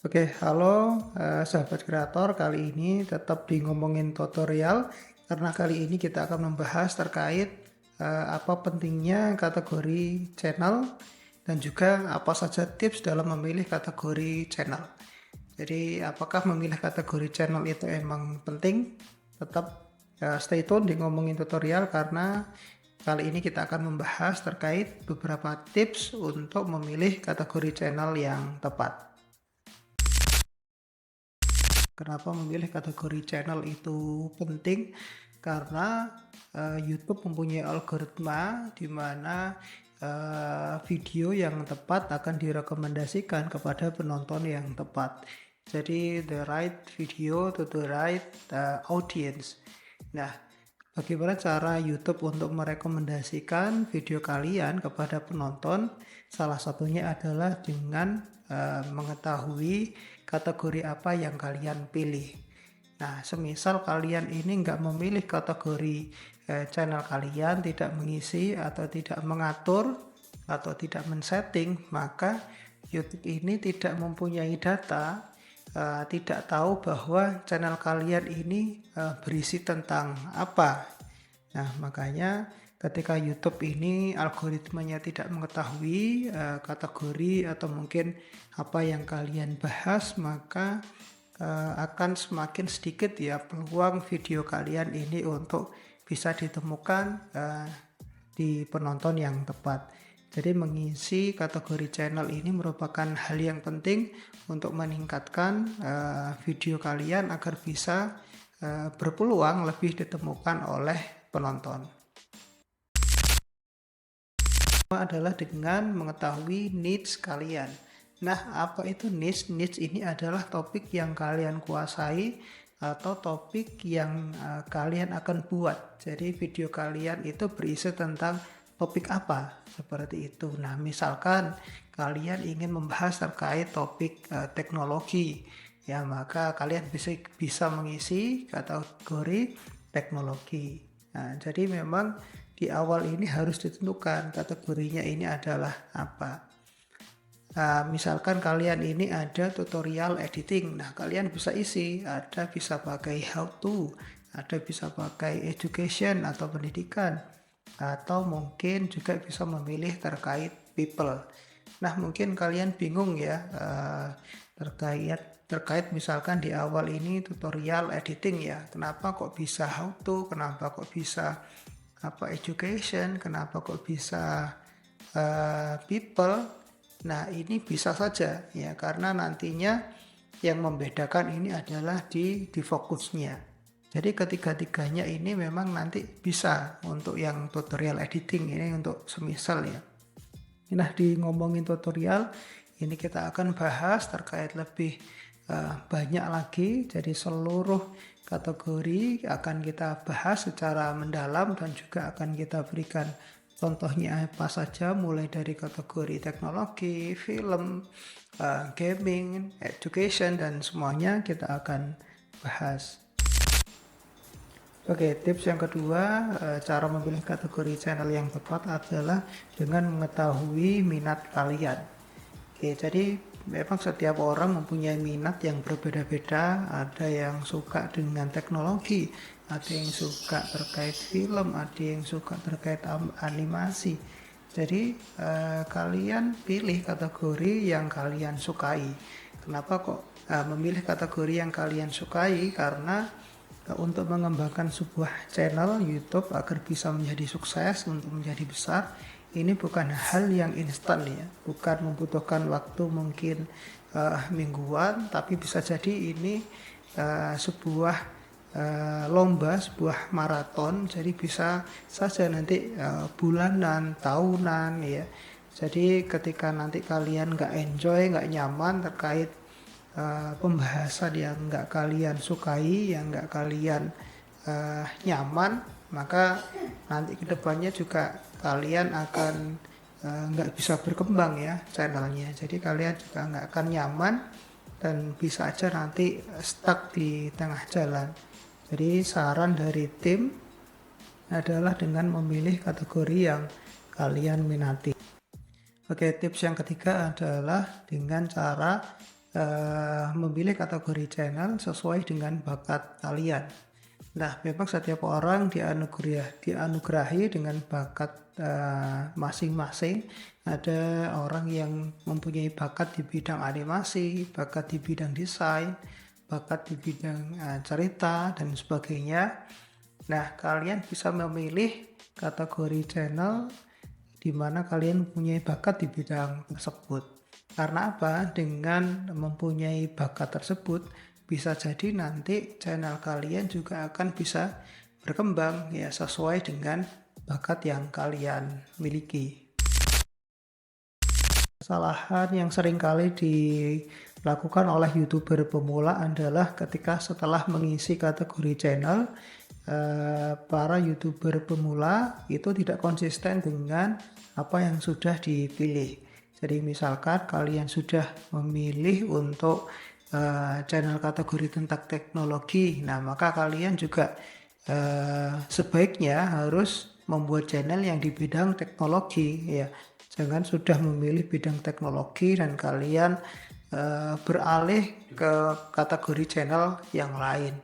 Oke, halo sahabat kreator. Kali ini tetap di ngomongin tutorial karena kali ini kita akan membahas terkait apa pentingnya kategori channel dan juga apa saja tips dalam memilih kategori channel. Jadi apakah memilih kategori channel itu emang penting? Tetap stay tune di ngomongin tutorial karena kali ini kita akan membahas terkait beberapa tips untuk memilih kategori channel yang tepat. Kenapa memilih kategori channel itu penting? Karena YouTube mempunyai algoritma di mana video yang tepat akan direkomendasikan kepada penonton yang tepat. Jadi the right video to the right audience. Nah, bagaimana cara YouTube untuk merekomendasikan video kalian kepada penonton? Salah satunya adalah dengan mengetahui kategori apa yang kalian pilih. Nah, semisal kalian ini nggak memilih kategori channel kalian, tidak mengisi atau tidak mengatur atau tidak men-setting, maka YouTube ini tidak mempunyai data, tidak tahu bahwa channel kalian ini berisi tentang apa. Nah, makanya ketika YouTube ini algoritmanya tidak mengetahui kategori atau mungkin apa yang kalian bahas, maka akan semakin sedikit ya peluang video kalian ini untuk bisa ditemukan di penonton yang tepat. Jadi mengisi kategori channel ini merupakan hal yang penting untuk meningkatkan video kalian agar bisa berpeluang lebih ditemukan oleh penonton. Adalah dengan mengetahui niche kalian. Nah, apa itu niche? Niche ini adalah topik yang kalian kuasai atau topik yang kalian akan buat. Jadi video kalian itu berisi tentang topik apa? Seperti itu. Nah, misalkan kalian ingin membahas terkait topik teknologi, ya maka kalian bisa mengisi kategori teknologi. Nah, jadi memang di awal ini harus ditentukan kategorinya ini adalah apa. Misalkan kalian ini ada tutorial editing, nah kalian bisa isi, ada bisa pakai how to, ada bisa pakai education atau pendidikan, atau mungkin juga bisa memilih terkait people. Nah, mungkin kalian bingung ya terkait misalkan di awal ini tutorial editing ya, kenapa kok bisa how to, kenapa kok bisa education, kenapa kok bisa people. Nah, ini bisa saja ya karena nantinya yang membedakan ini adalah di fokusnya. Jadi ketiga-tiganya ini memang nanti bisa untuk yang tutorial editing ini untuk semisal ya. Nah, di ngomongin tutorial ini kita akan bahas terkait lebih banyak lagi. Jadi seluruh kategori akan kita bahas secara mendalam dan juga akan kita berikan contohnya apa saja, mulai dari kategori teknologi, film, gaming, education, dan semuanya kita akan bahas. Oke, tips yang kedua, cara memilih kategori channel yang tepat adalah dengan mengetahui minat kalian. Oke, jadi memang setiap orang mempunyai minat yang berbeda-beda. Ada yang suka dengan teknologi, ada yang suka terkait film, ada yang suka terkait animasi. Jadi kalian pilih kategori yang kalian sukai. Kenapa kok memilih kategori yang kalian sukai? Karena untuk mengembangkan sebuah channel YouTube agar bisa menjadi sukses, untuk menjadi besar, ini bukan hal yang instan ya, bukan membutuhkan waktu mungkin mingguan, tapi bisa jadi ini sebuah lomba, sebuah maraton. Jadi bisa saja nanti bulanan, tahunan ya. Jadi ketika nanti kalian nggak enjoy, nggak nyaman terkait pembahasan yang nggak kalian sukai, yang nggak kalian nyaman, maka nanti kedepannya juga kalian akan nggak bisa berkembang ya channelnya. Jadi kalian juga nggak akan nyaman dan bisa aja nanti stuck di tengah jalan. Jadi saran dari tim adalah dengan memilih kategori yang kalian minati. Oke, tips yang ketiga adalah dengan cara memilih kategori channel sesuai dengan bakat kalian. Nah, memang setiap orang dianugerahi dengan bakat masing-masing. Ada orang yang mempunyai bakat di bidang animasi, bakat di bidang desain, bakat di bidang cerita dan sebagainya. Nah, kalian bisa memilih kategori channel di mana kalian mempunyai bakat di bidang tersebut. Karena apa? Dengan mempunyai bakat tersebut, bisa jadi nanti channel kalian juga akan bisa berkembang ya sesuai dengan bakat yang kalian miliki. Kesalahan yang seringkali dilakukan oleh YouTuber pemula adalah ketika setelah mengisi kategori channel, para YouTuber pemula itu tidak konsisten dengan apa yang sudah dipilih. Jadi misalkan kalian sudah memilih untuk channel kategori tentang teknologi, nah maka kalian juga sebaiknya harus membuat channel yang di bidang teknologi ya. Jangan sudah memilih bidang teknologi dan kalian beralih ke kategori channel yang lain.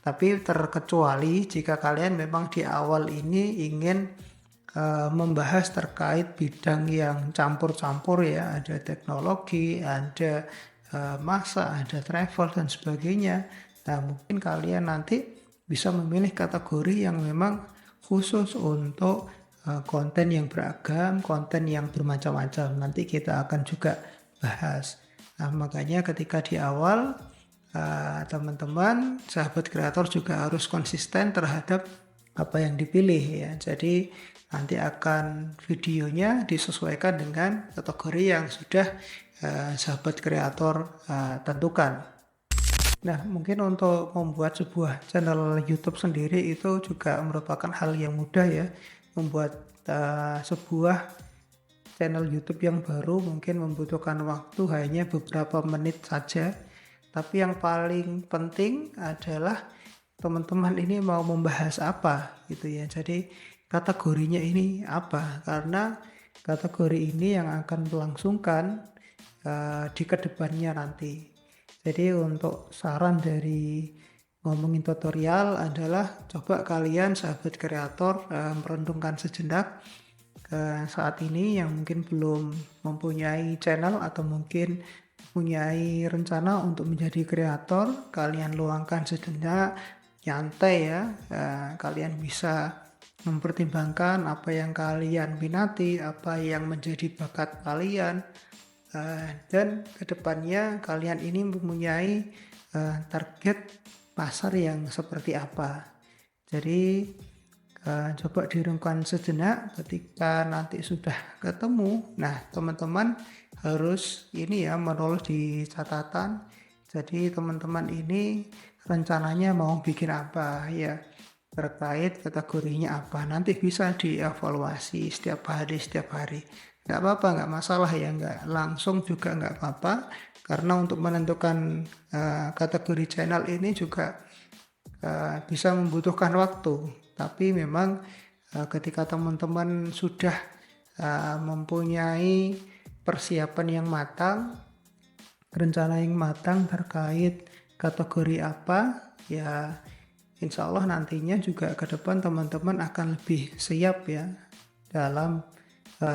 Tapi terkecuali jika kalian memang di awal ini ingin membahas terkait bidang yang campur-campur ya, ada teknologi, ada masak, ada travel dan sebagainya. Nah, mungkin kalian nanti bisa memilih kategori yang memang khusus untuk konten yang beragam, konten yang bermacam-macam. Nanti kita akan juga bahas. Nah, makanya ketika di awal teman-teman, sahabat kreator juga harus konsisten terhadap apa yang dipilih ya. Jadi nanti akan videonya disesuaikan dengan kategori yang sudah sahabat kreator tentukan. Nah, mungkin untuk membuat sebuah channel YouTube sendiri itu juga merupakan hal yang mudah ya. Membuat sebuah channel YouTube yang baru mungkin membutuhkan waktu hanya beberapa menit saja. Tapi yang paling penting adalah teman-teman ini mau membahas apa gitu ya. Jadi kategorinya ini apa? Karena kategori ini yang akan melangsungkan di kedepannya nanti. Jadi untuk saran dari ngomongin tutorial adalah coba kalian sahabat kreator merenungkan sejenak saat ini yang mungkin belum mempunyai channel atau mungkin mempunyai rencana untuk menjadi kreator, kalian luangkan sejenak, nyantai ya, kalian bisa mempertimbangkan apa yang kalian minati, apa yang menjadi bakat kalian, dan kedepannya kalian ini mempunyai target pasar yang seperti apa. Jadi coba direnungkan sejenak ketika nanti sudah ketemu. Nah, teman-teman harus ini ya menulis di catatan. Jadi teman-teman ini rencananya mau bikin apa ya, terkait kategorinya apa. Nanti bisa dievaluasi setiap hari. Nggak apa-apa, nggak masalah ya, nggak langsung juga nggak apa-apa. Karena untuk menentukan kategori channel ini juga bisa membutuhkan waktu. Tapi memang ketika teman-teman sudah mempunyai persiapan yang matang, rencana yang matang terkait kategori apa, ya insya Allah nantinya juga ke depan teman-teman akan lebih siap ya dalam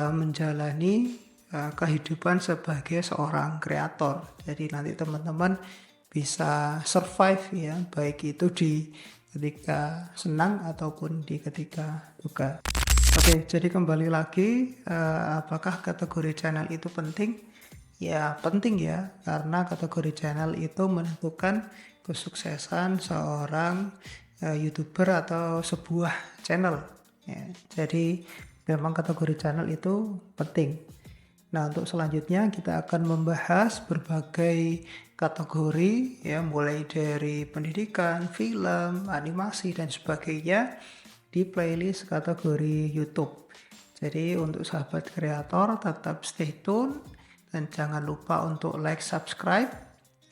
menjalani kehidupan sebagai seorang kreator. Jadi nanti teman-teman bisa survive ya, baik itu di ketika senang ataupun di ketika duka. Oke, jadi kembali lagi, apakah kategori channel itu penting? Ya penting ya, karena kategori channel itu menentukan kesuksesan seorang YouTuber atau sebuah channel. Ya, jadi memang kategori channel itu penting. Nah, untuk selanjutnya kita akan membahas berbagai kategori ya, mulai dari pendidikan, film, animasi dan sebagainya di playlist kategori YouTube. Jadi untuk sahabat kreator tetap stay tune dan jangan lupa untuk like, subscribe.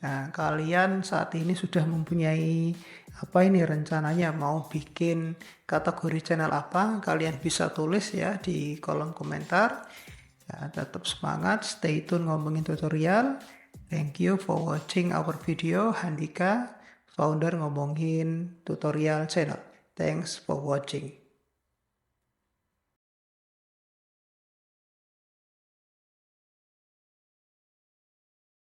Nah, kalian saat ini sudah mempunyai apa ini rencananya mau bikin kategori channel apa? Kalian bisa tulis ya di kolom komentar. Ya, tetap semangat, stay tune ngomongin tutorial. Thank you for watching our video, Handika, founder ngomongin tutorial channel. Thanks for watching.